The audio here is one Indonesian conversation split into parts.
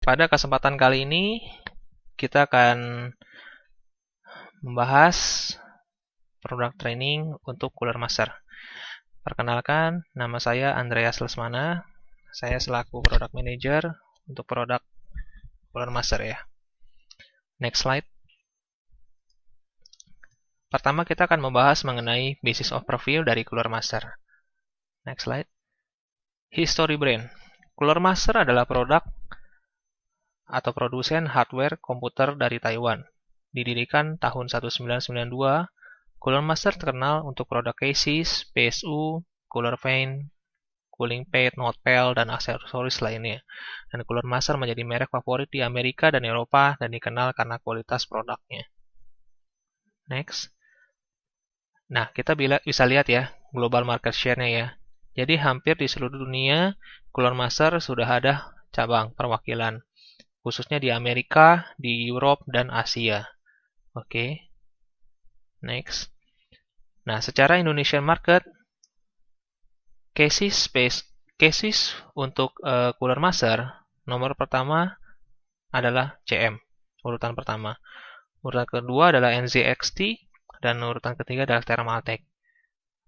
Pada kesempatan kali ini, kita akan membahas produk training untuk Cooler Master. Perkenalkan, nama saya Andreas Lesmana. Saya selaku Product Manager untuk produk Cooler Master ya. Next slide. Pertama kita akan membahas mengenai basis overview dari Cooler Master. Next slide. History brand. Cooler Master adalah produk atau produsen hardware komputer dari Taiwan. Didirikan tahun 1992, Cooler Master terkenal untuk produk cases, PSU, cooler fan, cooling pad, notepad, dan aksesoris lainnya. Dan Cooler Master menjadi merek favorit di Amerika dan Eropa dan dikenal karena kualitas produknya. Next. Nah, kita bisa lihat ya, global market share-nya ya. Jadi hampir di seluruh dunia, Cooler Master sudah ada cabang perwakilan. Khususnya di Amerika, di Europe, dan Asia. Oke. Next. Nah, secara Indonesian market, cases untuk Cooler Master, nomor pertama adalah CM, urutan pertama. Urutan kedua adalah NZXT, dan urutan ketiga adalah Thermaltake.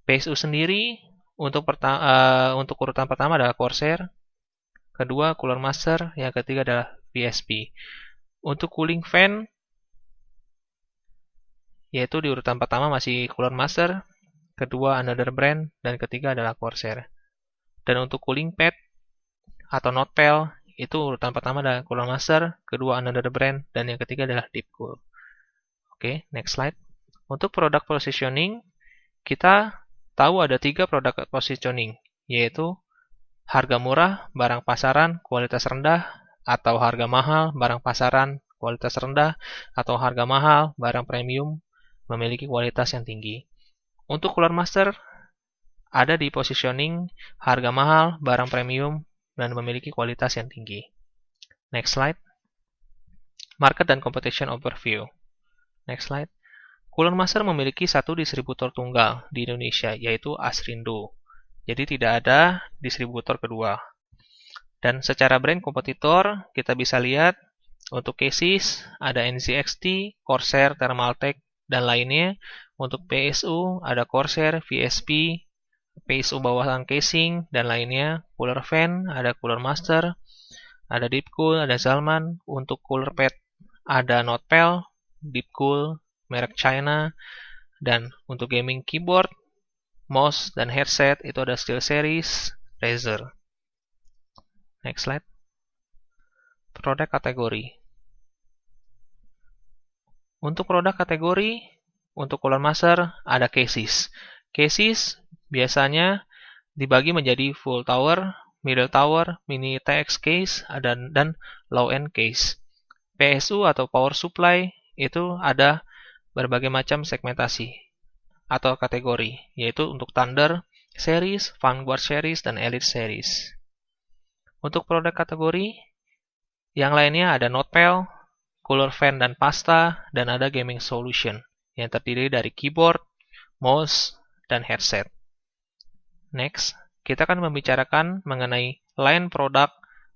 PSU sendiri, untuk urutan pertama adalah Corsair, kedua Cooler Master, yang ketiga adalah VSP. Untuk cooling fan, yaitu di urutan pertama masih Cooler Master, kedua Another Brand, dan ketiga adalah Corsair. Dan untuk cooling pad atau notepad, itu urutan pertama adalah Cooler Master, kedua Another Brand, dan yang ketiga adalah Deepcool. Oke, next slide. Untuk product positioning, kita tahu ada 3 produk positioning, yaitu harga murah, barang pasaran, kualitas rendah, atau harga mahal, barang pasaran, kualitas rendah, atau harga mahal, barang premium, memiliki kualitas yang tinggi. Untuk Cooler Master, ada di positioning harga mahal, barang premium, dan memiliki kualitas yang tinggi. Next slide. Market dan competition overview. Next slide. Cooler Master memiliki satu distributor tunggal di Indonesia, yaitu Asrindo. Jadi tidak ada distributor kedua. Dan secara brand kompetitor, kita bisa lihat untuk cases ada NZXT, Corsair, Thermaltake, dan lainnya. Untuk PSU ada Corsair, VSP, PSU bawahan casing, dan lainnya. Cooler fan ada Cooler Master, ada Deepcool, ada Zalman. Untuk cooler pad ada Notepad, Deepcool, merek China. Dan untuk gaming keyboard, mouse, dan headset itu ada SteelSeries, Razer. Next slide. Produk kategori. Untuk produk kategori, untuk Cooler Master ada cases. Cases biasanya dibagi menjadi full tower, middle tower, mini TX case, dan low end case. PSU atau power supply itu ada berbagai macam segmentasi atau kategori, yaitu untuk Thunder series, Vanguard series, dan Elite series. Untuk produk kategori yang lainnya ada Notepad, cooler fan dan pasta, dan ada gaming solution yang terdiri dari keyboard, mouse, dan headset. Next, kita akan membicarakan mengenai line produk,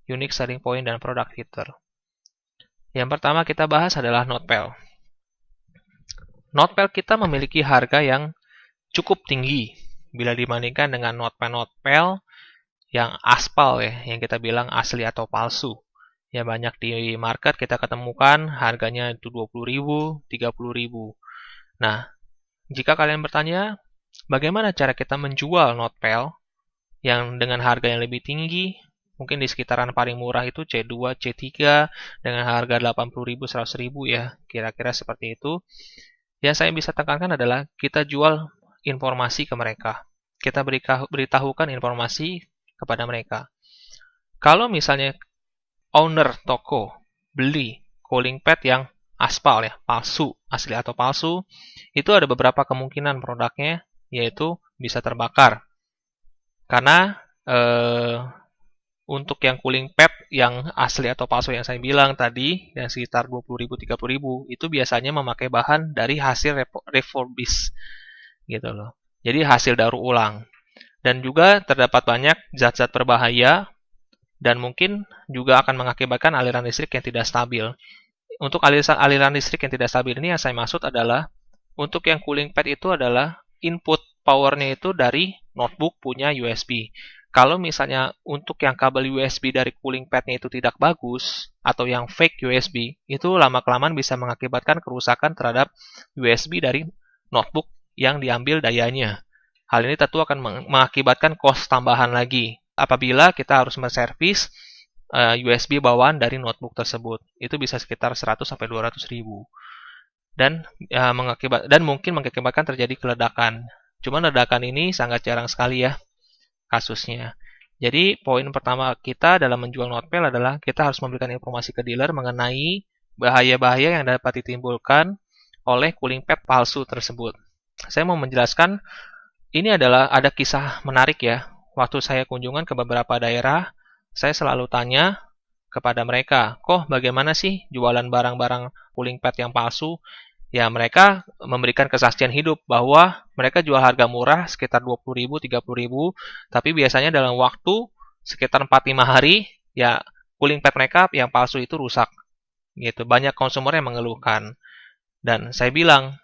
unique selling point, dan product feature. Yang pertama kita bahas adalah Notepad. Notepad kita memiliki harga yang cukup tinggi bila dibandingkan dengan notepad yang aspal ya, yang kita bilang asli atau palsu. Ya banyak di market kita ketemukan harganya itu 20.000, 30.000. Nah, jika kalian bertanya, bagaimana cara kita menjual notepad yang dengan harga yang lebih tinggi? Mungkin di sekitaran paling murah itu C2, C3 dengan harga 80.000, 100.000 ya, kira-kira seperti itu. Yang saya bisa tekankan adalah kita jual informasi ke mereka. Kita beritahukan informasi kepada mereka. Kalau misalnya owner toko beli cooling pad yang aspal ya, palsu, asli atau palsu, itu ada beberapa kemungkinan produknya, yaitu bisa terbakar. Karena untuk yang cooling pad yang asli atau palsu yang saya bilang tadi, yang sekitar 20.000, 30.000, itu biasanya memakai bahan dari hasil refurbish gitu loh. Jadi hasil daur ulang. Dan juga terdapat banyak zat-zat berbahaya dan mungkin juga akan mengakibatkan aliran listrik yang tidak stabil. Untuk aliran listrik yang tidak stabil ini yang saya maksud adalah untuk yang cooling pad itu adalah input powernya itu dari notebook punya USB. Kalau misalnya untuk yang kabel USB dari cooling padnya itu tidak bagus atau yang fake USB, itu lama-kelamaan bisa mengakibatkan kerusakan terhadap USB dari notebook yang diambil dayanya. Hal ini tentu akan mengakibatkan cost tambahan lagi apabila kita harus menservis USB bawaan dari notebook tersebut. Itu bisa sekitar 100-200 ribu. Dan mungkin mengakibatkan terjadi keledakan. Cuman ledakan ini sangat jarang sekali ya kasusnya. Jadi poin pertama kita dalam menjual notepad adalah kita harus memberikan informasi ke dealer mengenai bahaya-bahaya yang dapat ditimbulkan oleh cooling pad palsu tersebut. Saya mau menjelaskan, ini adalah ada kisah menarik ya. Waktu saya kunjungan ke beberapa daerah, saya selalu tanya kepada mereka, kok bagaimana sih jualan barang-barang cooling pad yang palsu? Ya, mereka memberikan kesaksian hidup bahwa mereka jual harga murah sekitar 20.000, 30.000, tapi biasanya dalam waktu sekitar 4-5 hari, ya cooling pad mereka yang palsu itu rusak. Gitu. Banyak konsumer yang mengeluhkan. Dan saya bilang,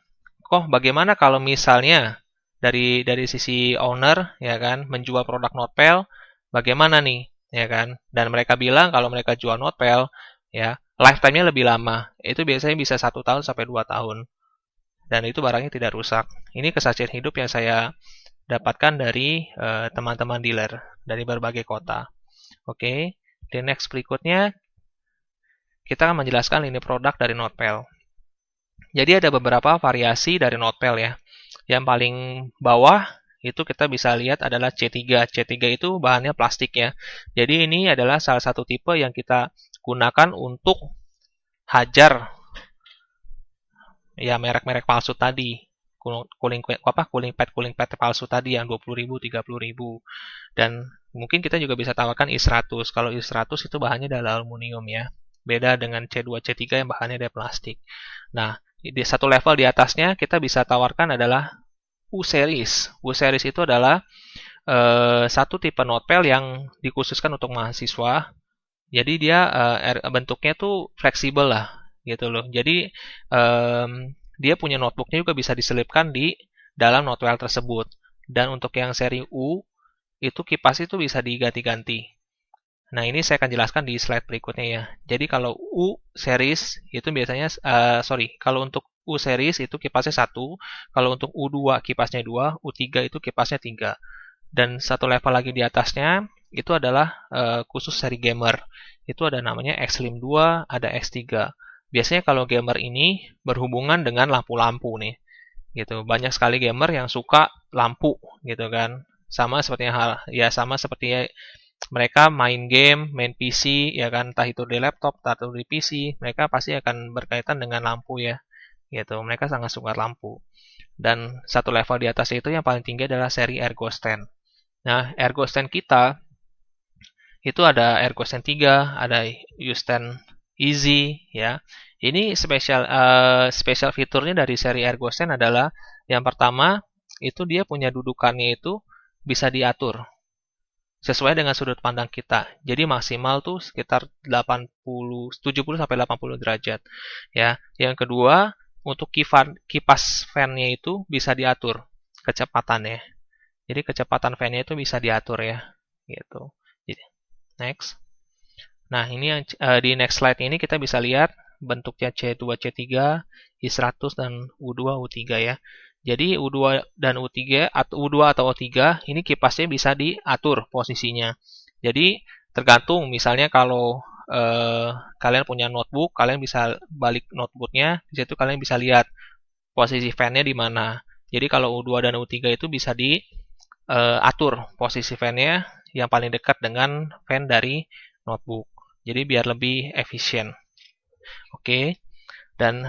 kok bagaimana kalau misalnya dari sisi owner ya kan menjual produk notepad, bagaimana nih? Ya kan? Dan mereka bilang kalau mereka jual notepad, ya lifetime-nya lebih lama. Itu biasanya bisa 1 tahun sampai 2 tahun. Dan itu barangnya tidak rusak. Ini kesaksian hidup yang saya dapatkan dari teman-teman dealer dari berbagai kota. Oke, di next berikutnya kita akan menjelaskan lini produk dari notepad. Jadi ada beberapa variasi dari notepad ya. Yang paling bawah itu kita bisa lihat adalah C3. C3 itu bahannya plastik ya. Jadi ini adalah salah satu tipe yang kita gunakan untuk hajar ya merek-merek palsu tadi. Cooling pad palsu tadi yang 20.000, 30.000. Dan mungkin kita juga bisa tawarkan I100. Kalau I100 itu bahannya adalah aluminium ya. Beda dengan C2, C3 yang bahannya dari plastik. Nah, di satu level di atasnya kita bisa tawarkan adalah U-series. U-series itu adalah satu tipe notepad yang dikhususkan untuk mahasiswa. Jadi dia bentuknya tuh fleksibel lah, gitu loh. Jadi dia punya notebooknya juga bisa diselipkan di dalam notepad tersebut. Dan untuk yang seri U, itu kipas itu bisa diganti-ganti. Nah, ini saya akan jelaskan di slide berikutnya ya. Jadi kalau U series itu biasanya, kalau untuk U series itu kipasnya 1, kalau untuk U2 kipasnya 2, U3 itu kipasnya 3. Dan satu level lagi di atasnya itu adalah khusus seri gamer. Itu ada namanya X-Slim 2, ada X3. Biasanya kalau gamer ini berhubungan dengan lampu-lampu nih. Gitu. Banyak sekali gamer yang suka lampu gitu kan. Sama seperti mereka main game, main PC, ya kan, entah itu di laptop, entah itu di PC, mereka pasti akan berkaitan dengan lampu ya, gitu. Mereka sangat suka lampu. Dan satu level di atas itu yang paling tinggi adalah seri Ergo Stand. Nah, Ergo Stand kita itu ada Ergo Stand 3, ada U-Stand Easy, ya. Ini special fiturnya dari seri Ergo Stand adalah yang pertama itu dia punya dudukannya itu bisa diatur sesuai dengan sudut pandang kita. Jadi maksimal tuh sekitar 70 sampai 80 derajat. Ya. Yang kedua, untuk kipas fan-nya itu bisa diatur kecepatannya. Jadi kecepatan fan-nya itu bisa diatur ya. Gitu. Jadi, next. Nah, ini yang di next slide ini kita bisa lihat bentuknya C2, C3, I100 dan U2, U3 ya. Jadi U2 dan U3 atau U2 atau U3 ini kipasnya bisa diatur posisinya. Jadi tergantung misalnya kalau kalian punya notebook, kalian bisa balik notebooknya, di situ kalian bisa lihat posisi fan-nya di mana. Jadi kalau U2 dan U3 itu bisa diatur posisi fan-nya yang paling dekat dengan fan dari notebook. Jadi biar lebih efisien. Oke. Dan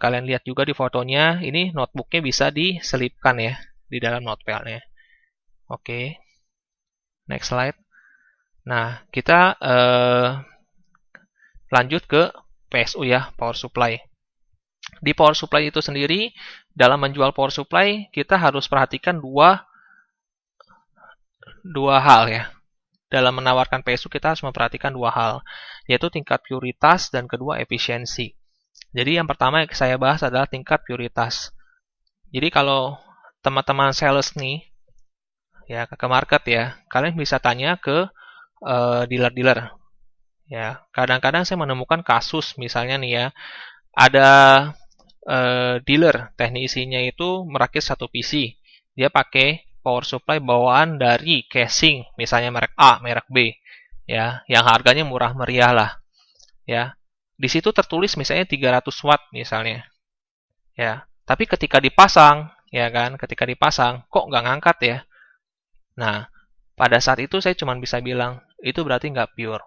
kalian lihat juga di fotonya, ini notebooknya bisa diselipkan ya di dalam notepadnya. Oke, next slide. Nah, kita lanjut ke PSU ya, power supply. Di power supply itu sendiri, dalam menjual power supply, kita harus perhatikan dua hal ya. dalam menawarkan PSU kita harus memperhatikan dua hal, yaitu tingkat prioritas dan kedua efisiensi. Jadi yang pertama yang saya bahas adalah tingkat prioritas. Jadi kalau teman-teman sales nih, ya ke market ya, kalian bisa tanya ke dealer-dealer. Ya, kadang-kadang saya menemukan kasus misalnya nih ya, ada dealer teknisinya itu merakit satu PC. Dia pakai power supply bawaan dari casing, misalnya merek A, merek B, ya, yang harganya murah meriah lah, ya. Di situ tertulis misalnya 300 watt misalnya, ya. Tapi ketika dipasang, ya kan, ketika dipasang, kok nggak ngangkat ya? Nah, pada saat itu saya cuma bisa bilang, itu berarti nggak pure.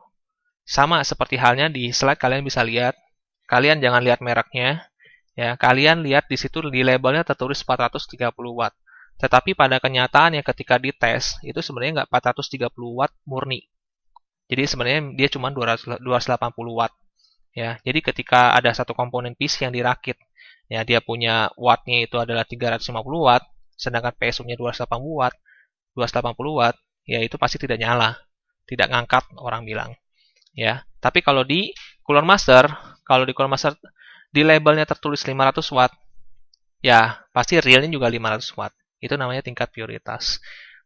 Sama seperti halnya di slide kalian bisa lihat, kalian jangan lihat mereknya, ya, kalian lihat di situ di labelnya tertulis 430 watt. Tetapi pada kenyataannya ketika dites, itu sebenarnya nggak 430 watt murni. Jadi sebenarnya dia cuma 280 watt. Ya, jadi ketika ada satu komponen PC yang dirakit, ya dia punya wattnya itu adalah 350 watt, sedangkan PSU-nya 280 watt, 280 watt, ya itu pasti tidak nyala, tidak ngangkat orang bilang. Ya, tapi kalau di Cooler Master, di labelnya tertulis 500 watt, ya pasti realnya juga 500 watt. Itu namanya tingkat prioritas.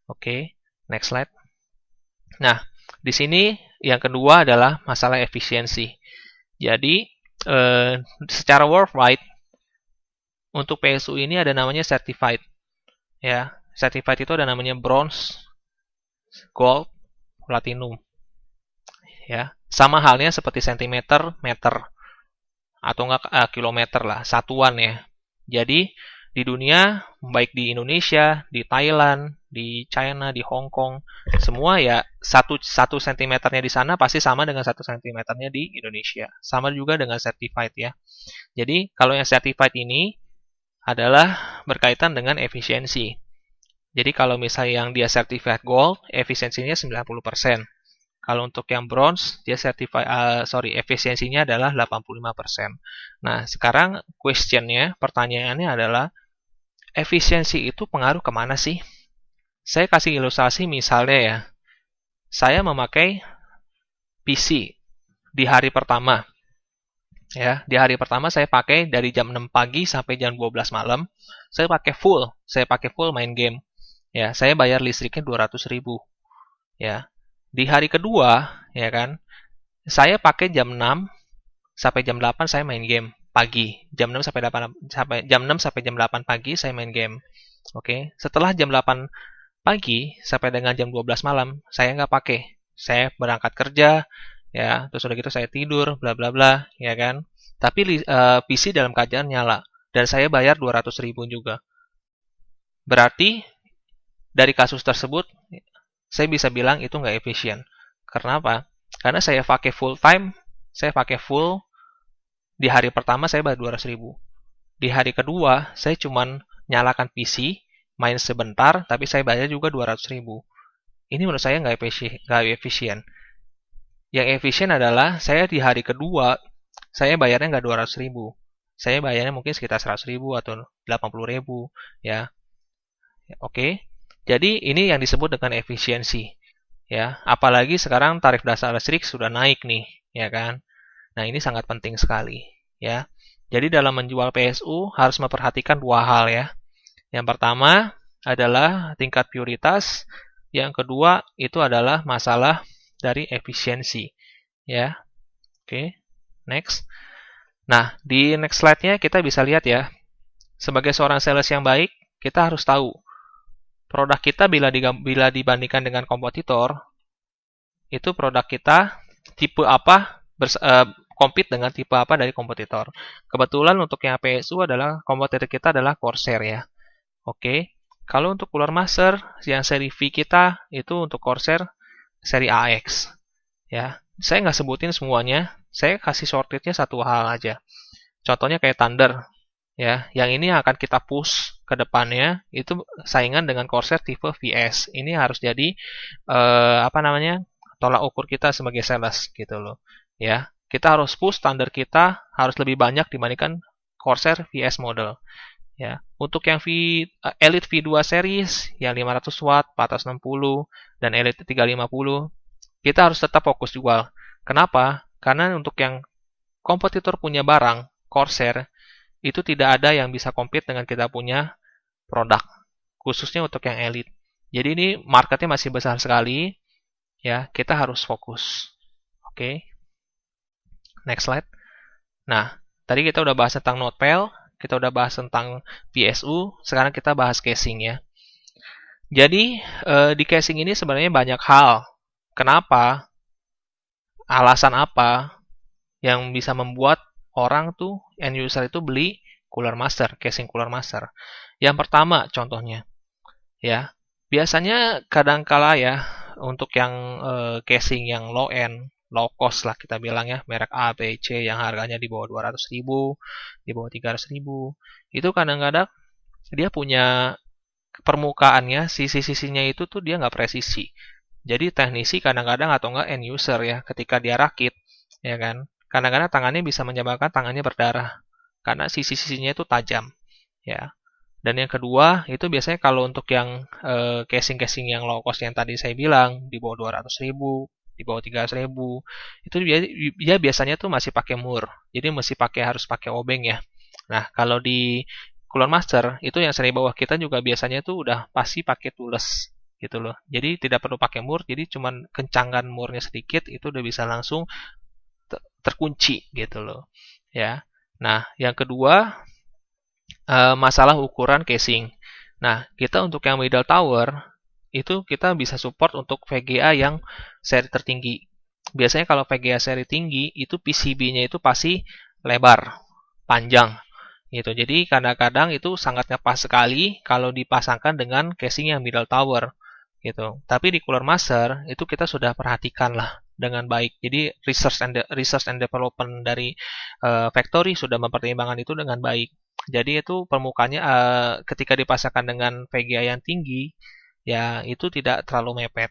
Oke, next slide. Nah, di sini yang kedua adalah masalah efisiensi. Jadi, secara worldwide, untuk PSU ini ada namanya certified. Ya, certified itu ada namanya bronze, gold, platinum. Ya, sama halnya seperti sentimeter, meter, atau enggak kilometer lah, satuan ya. Jadi, di dunia, baik di Indonesia, di Thailand, di China, di Hong Kong, semua ya satu sentimeternya di sana pasti sama dengan 1 sentimeternya di Indonesia. Sama juga dengan certified ya. Jadi kalau yang certified ini adalah berkaitan dengan efisiensi. Jadi kalau misalnya yang dia certified gold, efisiensinya 90%. Kalau untuk yang bronze, dia efisiensinya adalah 85%. Nah, sekarang pertanyaannya adalah, efisiensi itu pengaruh kemana sih? Saya kasih ilustrasi misalnya ya, saya memakai PC di hari pertama. Ya, di hari pertama saya pakai dari jam 6 pagi sampai jam 12 malam. Saya pakai full main game. Ya, saya bayar listriknya 200.000. Ya. Di hari kedua, ya kan, saya pakai jam 6 sampai jam 8 saya main game pagi. Jam 6 sampai jam 8 pagi saya main game. Oke, setelah jam 8 pagi sampai dengan jam 12 malam saya nggak pakai. Saya berangkat kerja, ya, terus udah gitu saya tidur, bla bla bla, ya kan. Tapi PC dalam keadaan nyala dan saya bayar 200.000 juga. Berarti dari kasus tersebut saya bisa bilang itu nggak efisien. Karena apa? Karena saya pakai full time, saya pakai full. Di hari pertama saya bayar 200.000. Di hari kedua saya cuman nyalakan PC, main sebentar, tapi saya bayar juga 200.000. Ini menurut saya nggak efisien. Yang efisien adalah saya di hari kedua saya bayarnya nggak 200.000. Saya bayarnya mungkin sekitar 100.000 atau 80.000, ya. Oke. Jadi ini yang disebut dengan efisiensi. Ya, apalagi sekarang tarif dasar listrik sudah naik nih, ya kan? Nah, ini sangat penting sekali, ya. Jadi dalam menjual PSU harus memperhatikan dua hal ya. Yang pertama adalah tingkat prioritas, yang kedua itu adalah masalah dari efisiensi, ya. Oke, next. Nah, di next slide-nya kita bisa lihat ya. Sebagai seorang sales yang baik, kita harus tahu produk kita bila dibandingkan dengan kompetitor, itu produk kita tipe apa compete dengan tipe apa dari kompetitor. Kebetulan untuk yang PSU adalah kompetitor kita adalah Corsair ya. Oke. Kalau untuk Cooler Master yang seri V kita itu untuk Corsair seri AX. Ya. Saya nggak sebutin semuanya. Saya kasih shortcutnya satu hal aja. Contohnya kayak Thunder. Ya, yang ini akan kita push ke depannya itu saingan dengan Corsair tipe VS. Ini harus jadi tolak ukur kita sebagai sales gitu loh. Ya, kita harus push standar kita harus lebih banyak dibandingkan Corsair VS model. Ya, untuk yang Elite V2 series yang 500 watt, 460 dan Elite 350 kita harus tetap fokus jual. Kenapa? Karena untuk yang kompetitor punya barang, Corsair, itu tidak ada yang bisa compete dengan kita punya produk, khususnya untuk yang elite. Jadi ini marketnya masih besar sekali, ya, kita harus fokus. Oke, next slide. Nah, tadi kita udah bahas tentang notepad, kita udah bahas tentang PSU, sekarang kita bahas casing ya. Jadi, di casing ini sebenarnya banyak hal. Kenapa? Alasan apa yang bisa membuat orang tuh, end user itu beli Cooler Master, casing Cooler Master. Yang pertama contohnya, ya, biasanya kadangkala ya, untuk yang casing yang low end, low cost lah kita bilang ya, merek A, B, C yang harganya di bawah 200.000, di bawah 300.000, itu kadang-kadang dia punya permukaannya, sisi-sisinya itu tuh dia nggak presisi. Jadi teknisi kadang-kadang atau nggak end user ya, ketika dia rakit, ya kan, kadang-kadang tangannya bisa menyebabkan tangannya berdarah karena sisi-sisinya itu tajam, ya. Dan yang kedua, itu biasanya kalau untuk yang casing-casing yang low cost yang tadi saya bilang, di bawah 200.000, di bawah 300.000, itu dia biasanya tuh masih pakai mur. Jadi harus pakai obeng ya. Nah, kalau di Cooler Master, itu yang seri bawah kita juga biasanya tuh udah pasti pakai tools gitu loh. Jadi tidak perlu pakai mur, jadi cuman kencangkan murnya sedikit, itu udah bisa langsung terkunci gitu loh. Ya. Nah, yang kedua, masalah ukuran casing. Nah, kita untuk yang middle tower, itu kita bisa support untuk VGA yang seri tertinggi. Biasanya kalau VGA seri tinggi, itu PCB-nya itu pasti lebar, panjang. Gitu. Jadi kadang-kadang itu sangat ngepas sekali kalau dipasangkan dengan casing yang middle tower. Gitu. Tapi di Cooler Master, itu kita sudah perhatikan lah dengan baik. Jadi research and development dari factory sudah mempertimbangkan itu dengan baik. Jadi itu permukaannya ketika dipasangkan dengan VGA yang tinggi, ya itu tidak terlalu mepet.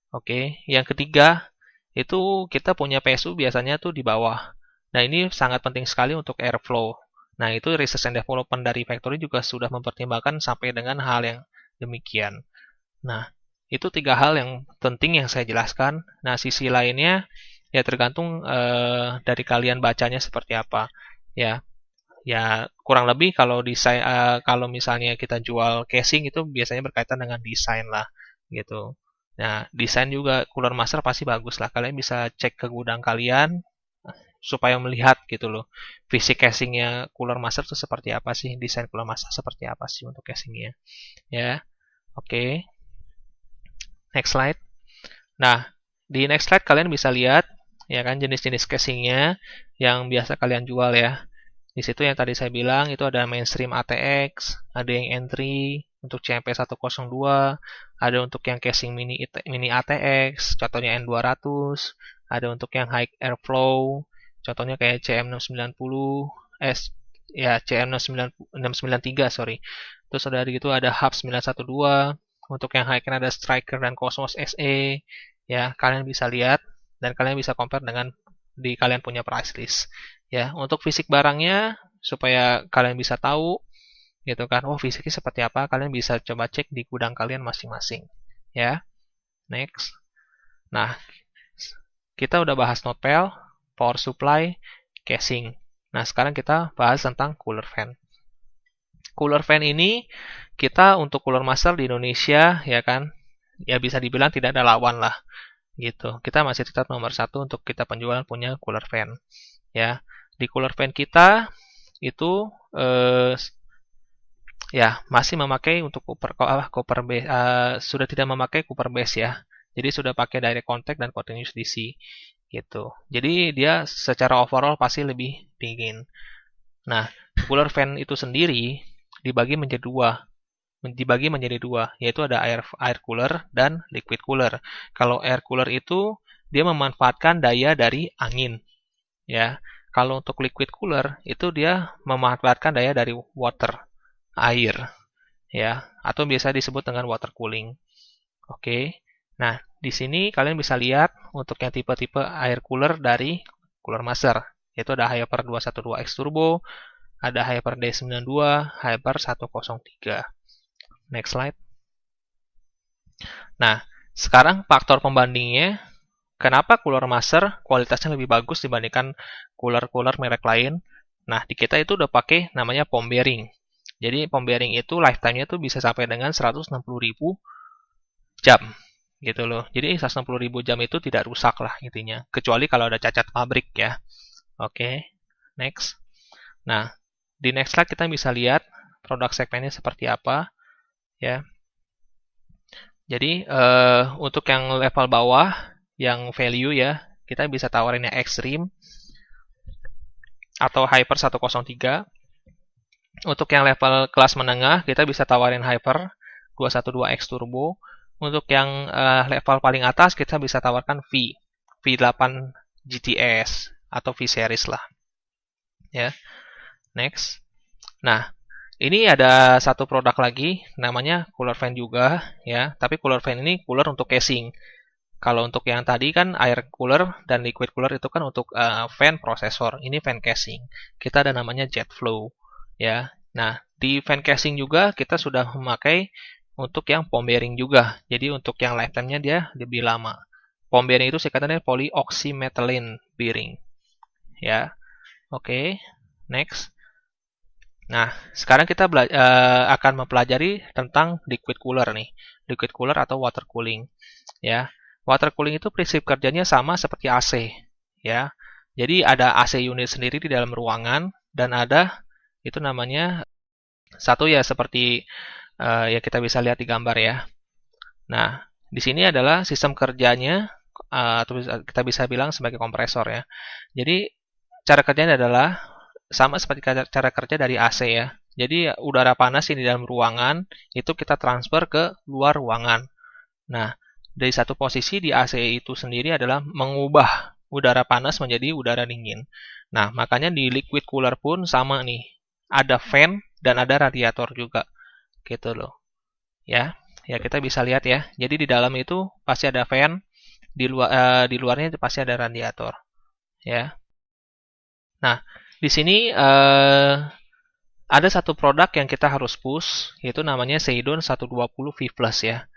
Oke, yang ketiga itu kita punya PSU biasanya tuh di bawah. Nah ini sangat penting sekali untuk airflow. Nah itu research and development dari factory juga sudah mempertimbangkan sampai dengan hal yang demikian. Nah itu tiga hal yang penting yang saya jelaskan. Nah sisi lainnya ya tergantung dari kalian bacanya seperti apa. Ya kurang lebih kalau desain kalau misalnya kita jual casing itu biasanya berkaitan dengan desain lah gitu. Nah desain juga Cooler Master pasti bagus lah. Kalian bisa cek ke gudang kalian supaya melihat gitu loh fisik casingnya Cooler Master itu seperti apa sih, desain Cooler Master seperti apa sih untuk casingnya ya. Oke, next slide. Nah di next slide kalian bisa lihat ya kan jenis-jenis casingnya yang biasa kalian jual ya. Di situ yang tadi saya bilang itu ada mainstream ATX, ada yang entry untuk CMP 102, ada untuk yang casing mini ATX, contohnya N200, ada untuk yang high airflow, contohnya kayak CM690, ya CM693 sorry. Terus ada gitu ada Hub 912, untuk yang high end ada Striker dan Cosmos SE. Ya, kalian bisa lihat dan kalian bisa compare dengan di kalian punya price list. Ya, untuk fisik barangnya supaya kalian bisa tahu gitu kan. Oh, fisiknya seperti apa? Kalian bisa coba cek di gudang kalian masing-masing. Ya. Next. Nah, kita udah bahas notepad, power supply, casing. Nah, sekarang kita bahas tentang cooler fan. Cooler fan ini kita untuk Cooler Master di Indonesia ya kan, ya bisa dibilang tidak ada lawan lah gitu. Kita masih tetap nomor satu untuk kita penjualan punya cooler fan ya. Di cooler fan kita itu ya masih memakai untuk copper base, sudah tidak memakai copper base ya. Jadi sudah pakai direct contact dan continuous DC gitu. Jadi dia secara overall pasti lebih dingin. Nah, cooler fan itu sendiri dibagi menjadi dua, yaitu ada air cooler dan liquid cooler. Kalau air cooler itu dia memanfaatkan daya dari angin, ya. Kalau untuk liquid cooler itu dia memanfaatkan daya dari water, air, ya, atau biasa disebut dengan water cooling. Oke. Nah, di sini kalian bisa lihat untuk yang tipe-tipe air cooler dari Cooler Master, yaitu ada Hyper 212X Turbo, ada Hyper D92, Hyper 103. Next slide. Nah, sekarang faktor pembandingnya Kenapa Cooler Master kualitasnya lebih bagus dibandingkan cooler-cooler merek lain? Nah, di kita itu udah pakai namanya pom bearing. Jadi pom bearing itu lifetime-nya tuh bisa sampai dengan 160.000 jam gitu loh. Jadi 160.000 jam itu tidak rusak lah intinya, kecuali kalau ada cacat pabrik ya. Oke, next. Nah, di next slide kita bisa lihat produk segmennya seperti apa ya. Jadi untuk yang level bawah, yang value ya, kita bisa tawarin yang extreme atau hyper 103. Untuk yang level kelas menengah, kita bisa tawarin hyper 212X turbo. Untuk yang level paling atas, kita bisa tawarkan V8 GTS atau V series lah. Ya, next. Nah, ini ada satu produk lagi, namanya cooler fan juga, ya. Tapi cooler fan ini cooler untuk casing. Kalau untuk yang tadi kan air cooler dan liquid cooler itu kan untuk fan prosesor. Ini fan casing. Kita ada namanya jet flow, ya. Nah, di fan casing juga kita sudah memakai untuk yang pom bearing juga. Jadi untuk yang lifetime-nya dia lebih lama. Pom bearing itu singkatannya polyoxymethylene bearing, ya. Oke, next. Nah, sekarang kita akan mempelajari tentang liquid cooler nih. Liquid cooler atau water cooling. Ya, water cooling itu prinsip kerjanya sama seperti AC. Ya, jadi ada AC unit sendiri di dalam ruangan dan ada itu namanya satu ya seperti ya kita bisa lihat di gambar ya. Nah, di sini adalah sistem kerjanya atau kita bisa bilang sebagai kompresor ya. Jadi cara kerjanya adalah sama seperti cara kerja dari AC ya. Jadi udara panas yang di dalam ruangan itu kita transfer ke luar ruangan. Nah, dari satu posisi di AC itu sendiri adalah mengubah udara panas menjadi udara dingin. Nah, makanya di liquid cooler pun sama nih. Ada fan dan ada radiator juga. Gitu loh. Ya, ya kita bisa lihat ya. Jadi di dalam itu pasti ada fan, di luarnya pasti ada radiator. Ya. Nah, di sini ada satu produk yang kita harus push, yaitu namanya Seidon 120 V Plus ya.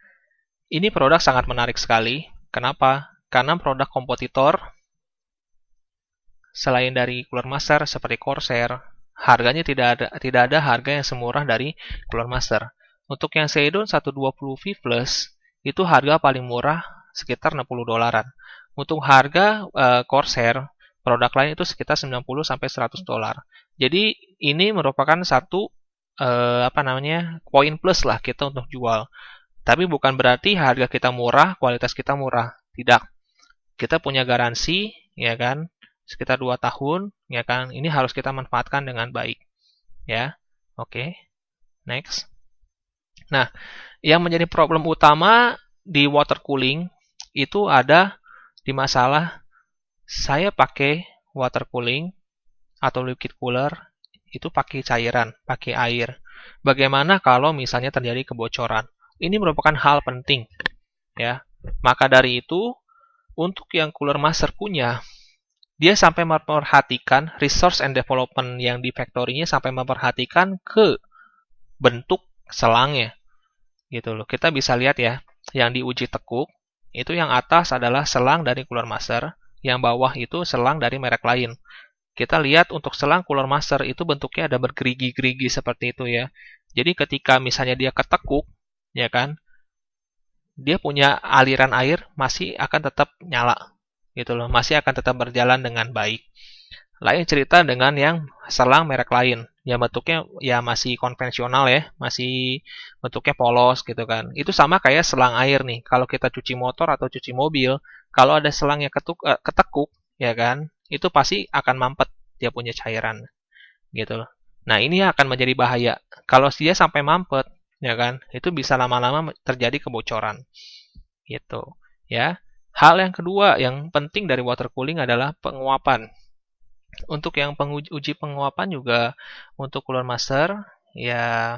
Ini produk sangat menarik sekali. Kenapa? Karena produk kompetitor selain dari Cooler Master seperti Corsair, harganya tidak ada harga yang semurah dari Cooler Master. Untuk yang Seidon 120 V Plus itu harga paling murah sekitar $60. Untuk harga Corsair produk lain itu sekitar 90 sampai $100. Jadi ini merupakan satu poin plus lah kita untuk jual. Tapi bukan berarti harga kita murah, kualitas kita murah. Tidak. Kita punya garansi, ya kan? Sekitar 2 tahun, ya kan? Ini harus kita manfaatkan dengan baik. Ya. Oke. Next. Nah, yang menjadi problem utama di water cooling itu ada di masalah saya pakai water cooling atau liquid cooler itu pakai cairan, pakai air. Bagaimana kalau misalnya terjadi kebocoran? Ini merupakan hal penting, ya. Maka dari itu, untuk yang Cooler Master punya, dia sampai memperhatikan research and development yang di factory-nya sampai memperhatikan ke bentuk selangnya, gitu loh. Kita bisa lihat ya, yang diuji tekuk itu yang atas adalah selang dari Cooler Master, yang bawah itu selang dari merek lain. Kita lihat untuk selang Cooler Master itu bentuknya ada bergerigi-gerigi seperti itu ya. Jadi ketika misalnya dia ketekuk, ya kan, dia punya aliran air masih akan tetap nyala, gitu loh, masih akan tetap berjalan dengan baik. Lain cerita dengan yang selang merek lain, yang bentuknya ya masih konvensional ya, masih bentuknya polos gitu kan. Itu sama kayak selang air nih. Kalau kita cuci motor atau cuci mobil, kalau ada selang yang ketekuk, ya kan, itu pasti akan mampet dia punya cairan, gitu loh. Nah ini akan menjadi bahaya. Kalau dia sampai mampet, ya kan, itu bisa lama-lama terjadi kebocoran, gitu. Ya. Hal yang kedua yang penting dari water cooling adalah penguapan. Untuk yang uji penguapan juga untuk Cooler Master, ya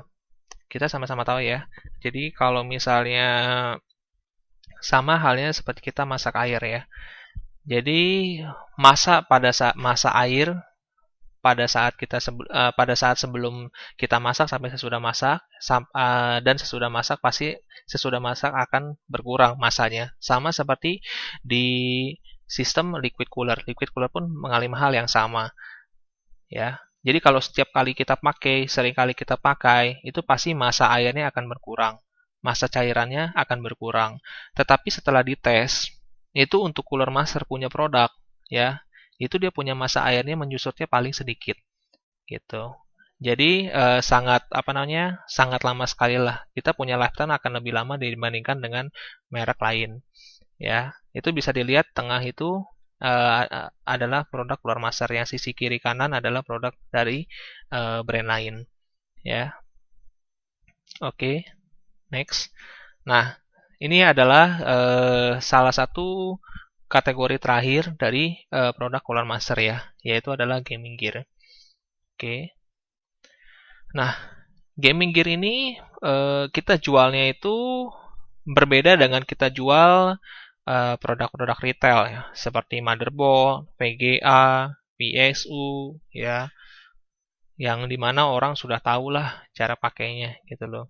kita sama-sama tahu ya. Jadi kalau misalnya sama halnya seperti kita masak air ya. Jadi pada saat masak air pada saat sebelum kita masak sampai sesudah masak, dan sesudah masak pasti sesudah masak akan berkurang masanya. Sama seperti di sistem liquid cooler. Liquid cooler pun mengalami hal yang sama, ya. Jadi kalau setiap kali kita pakai, sering kali kita pakai, itu pasti massa airnya akan berkurang, massa cairannya akan berkurang. Tetapi setelah dites, itu untuk cooler master punya produk, ya, itu dia punya massa airnya menyusutnya paling sedikit, gitu. Jadi sangat lama sekali lah. Kita punya lifetime akan lebih lama dibandingkan dengan merek lain, ya. Itu bisa dilihat tengah itu adalah produk Cooler Master, yang sisi kiri kanan adalah produk dari brand lain, ya. Oke, next. Nah, ini adalah salah satu kategori terakhir dari produk Cooler Master, ya, yaitu adalah gaming gear. Oke. Nah, gaming gear ini kita jualnya itu berbeda dengan kita jual produk-produk retail, ya, seperti motherboard, VGA, PSU, ya, yang dimana orang sudah tahu lah cara pakainya, gitu loh.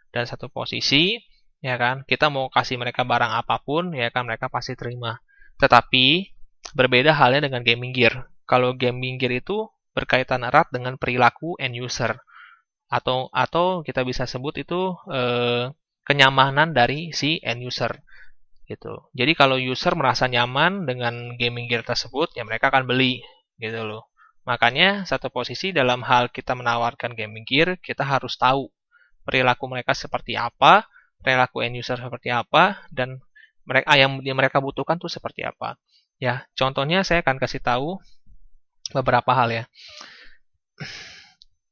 Dan satu posisi, ya kan, kita mau kasih mereka barang apapun, ya kan, mereka pasti terima. Tetapi berbeda halnya dengan gaming gear. Kalau gaming gear itu berkaitan erat dengan perilaku end user, atau kita bisa sebut itu kenyamanan dari si end user, gitu. Jadi kalau user merasa nyaman dengan gaming gear tersebut, ya mereka akan beli, gitu loh. Makanya satu posisi dalam hal kita menawarkan gaming gear, kita harus tahu perilaku mereka seperti apa, perilaku end user seperti apa, dan yang mereka butuhkan tuh seperti apa. Ya, contohnya saya akan kasih tahu beberapa hal, ya.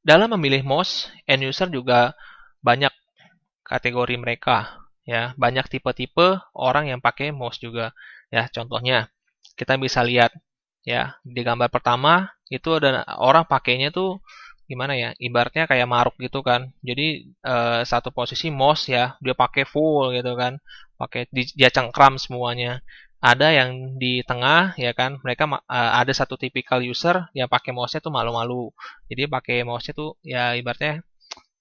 Dalam memilih mouse, end user juga banyak kategori mereka, ya, banyak tipe-tipe orang yang pakai mouse juga, ya. Contohnya kita bisa lihat, ya, di gambar pertama itu ada orang pakainya tuh gimana ya, ibaratnya kayak maruk gitu kan. Jadi satu posisi mouse, ya, dia pakai full gitu kan, dia cengkram semuanya. Ada yang di tengah, ya kan, mereka ada satu tipikal user yang pakai mouse-nya tuh malu-malu, jadi pakai mouse-nya tuh ya ibaratnya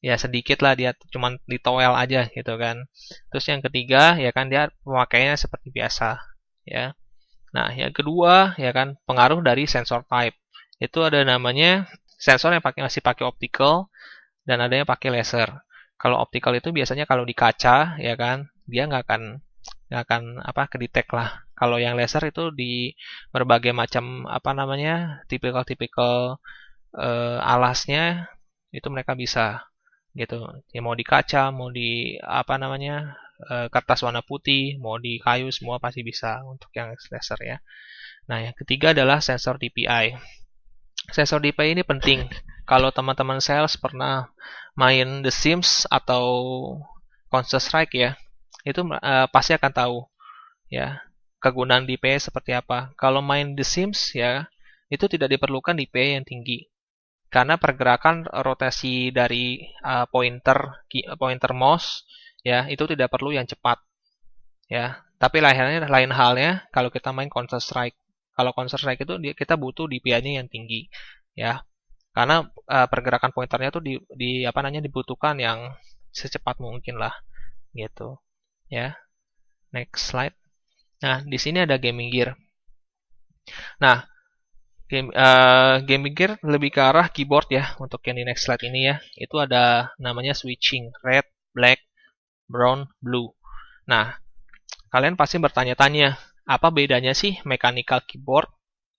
ya sedikit lah, dia cuman ditowel aja gitu kan. Terus yang ketiga, ya kan, dia pemakaiannya seperti biasa, ya. Nah, yang kedua, ya kan, pengaruh dari sensor type. Itu ada namanya sensor yang masih pakai optical, dan adanya pakai laser. Kalau optical itu biasanya kalau di kaca, ya kan, dia nggak akan kedetek lah. Kalau yang laser itu di berbagai macam tipikal-tipikal alasnya itu mereka bisa, gitu. Ya mau di kaca, mau di kertas warna putih, mau di kayu, semua pasti bisa untuk yang laser, ya. Nah, yang ketiga adalah sensor DPI. Sensor DPI ini penting. Kalau teman-teman sales pernah main The Sims atau Counter Strike, ya, itu pasti akan tahu, ya, kegunaan DPI seperti apa. Kalau main The Sims, ya, itu tidak diperlukan DPI yang tinggi, karena pergerakan rotasi dari pointer mouse, ya, itu tidak perlu yang cepat, ya. Tapi lain halnya kalau kita main Counter Strike. Kalau Counter Strike itu kita butuh DPI-nya yang tinggi, ya, karena pergerakan pointernya itu dibutuhkan yang secepat mungkin lah, gitu, ya. Next slide. Nah, di sini ada gaming gear. Nah, gaming gear lebih ke arah keyboard, ya. Untuk yang di next slide ini, ya, itu ada namanya switching red, black, brown, blue. Nah, kalian pasti bertanya-tanya, apa bedanya sih mechanical keyboard?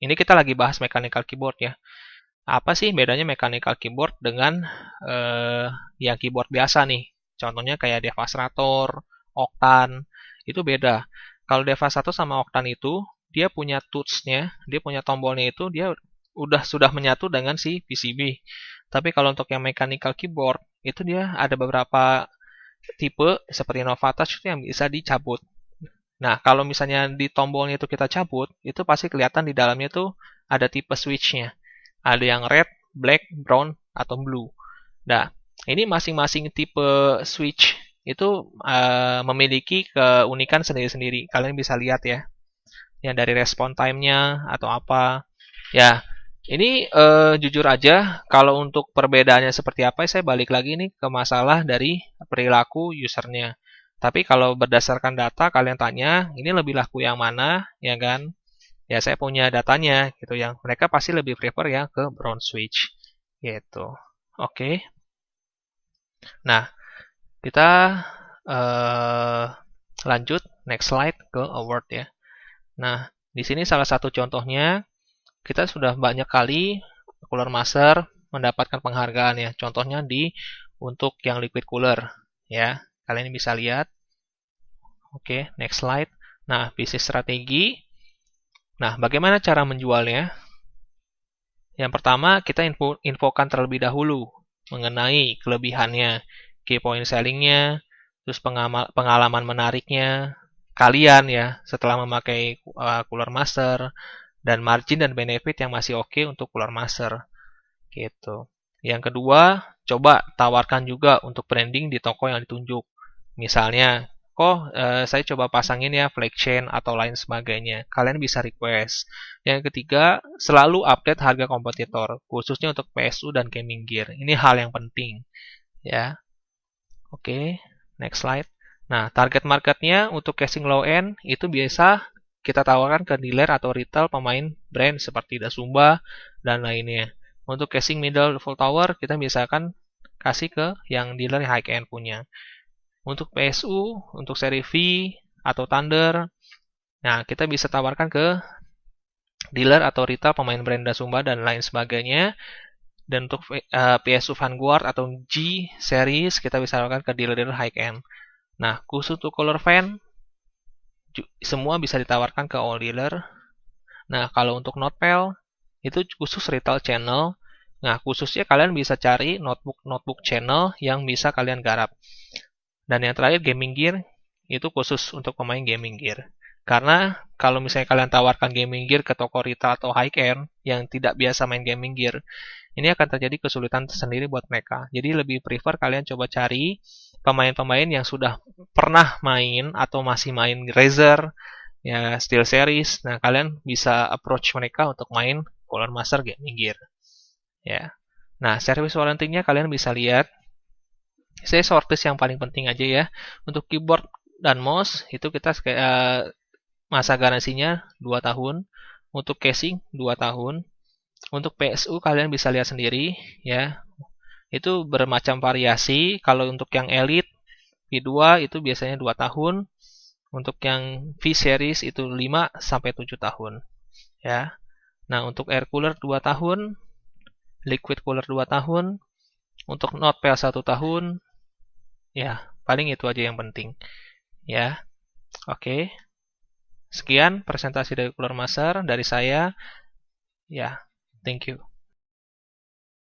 Ini kita lagi bahas mechanical keyboard, ya. Apa sih bedanya mechanical keyboard dengan yang keyboard biasa nih? Contohnya kayak Devastator, Octane, itu beda. Kalau Devastator sama Octane itu, dia punya touch-nya, dia punya tombolnya itu, dia sudah menyatu dengan si PCB. Tapi kalau untuk yang mechanical keyboard, itu dia ada beberapa tipe, seperti Nova Touch itu yang bisa dicabut. Nah, kalau misalnya di tombolnya itu kita cabut, itu pasti kelihatan di dalamnya tuh ada tipe switch-nya. Ada yang red, black, brown, atau blue. Nah, ini masing-masing tipe switch itu memiliki keunikan sendiri-sendiri. Kalian bisa lihat, ya, yang dari respon time-nya atau apa. Ya, Ini jujur aja, kalau untuk perbedaannya seperti apa, saya balik lagi nih ke masalah dari perilaku usernya. Tapi kalau berdasarkan data kalian tanya, ini lebih laku yang mana, ya kan? Ya saya punya datanya, gitu. Yang mereka pasti lebih prefer ya ke brown switch, gitu. Oke. Nah, kita eh, lanjut next slide ke award ya. Nah, di sini salah satu contohnya kita sudah banyak kali Cooler Master mendapatkan penghargaan ya. Contohnya di untuk yang liquid cooler ya. Kalian bisa lihat. Oke, next slide. Nah, bisnis strategi. Nah, bagaimana cara menjualnya? Yang pertama, kita infokan terlebih dahulu mengenai kelebihannya, key point sellingnya, terus pengalaman menariknya, kalian ya setelah memakai Cooler Master, dan margin dan benefit yang masih oke untuk Cooler Master. Gitu. Yang kedua, coba tawarkan juga untuk branding di toko yang ditunjuk. Misalnya, saya coba pasangin ya flag chain atau lain sebagainya. Kalian bisa request. Yang ketiga, selalu update harga kompetitor, khususnya untuk PSU dan gaming gear. Ini hal yang penting, ya. Oke, next slide. Nah, target marketnya untuk casing low end itu biasa kita tawarkan ke dealer atau retail pemain brand seperti Dasumba dan lainnya. Untuk casing middle full tower kita biasakan kasih ke yang dealer high end punya. Untuk PSU, untuk seri V atau Thunder, nah kita bisa tawarkan ke dealer atau retail pemain brand Dasumba dan lain sebagainya. Dan untuk PSU Vanguard atau G series kita bisa tawarkan ke dealer-dealer high end. Nah, khusus untuk color fan semua bisa ditawarkan ke all dealer. Nah, kalau untuk notepel itu khusus retail channel. Nah, khususnya kalian bisa cari notebook channel yang bisa kalian garap. Dan yang terakhir gaming gear itu khusus untuk pemain gaming gear. Karena kalau misalnya kalian tawarkan gaming gear ke toko retail atau high end yang tidak biasa main gaming gear, ini akan terjadi kesulitan tersendiri buat mereka. Jadi lebih prefer kalian coba cari pemain-pemain yang sudah pernah main atau masih main Razer, ya Steel Series. Nah, kalian bisa approach mereka untuk main Cooler Master Gaming Gear. Ya. Nah, service warranty-nya kalian bisa lihat. Saya shortlist yang paling penting aja ya. Untuk keyboard dan mouse itu kita masa garansinya 2 tahun. Untuk casing 2 tahun. Untuk PSU kalian bisa lihat sendiri ya. Itu bermacam variasi. Kalau untuk yang elite V2 itu biasanya 2 tahun. Untuk yang V series itu 5 sampai 7 tahun ya. Nah, untuk air cooler 2 tahun, liquid cooler 2 tahun, untuk notepad 1 tahun. Ya, paling itu aja yang penting. Ya. Oke. Sekian presentasi dari Cooler Master dari saya. Ya, thank you.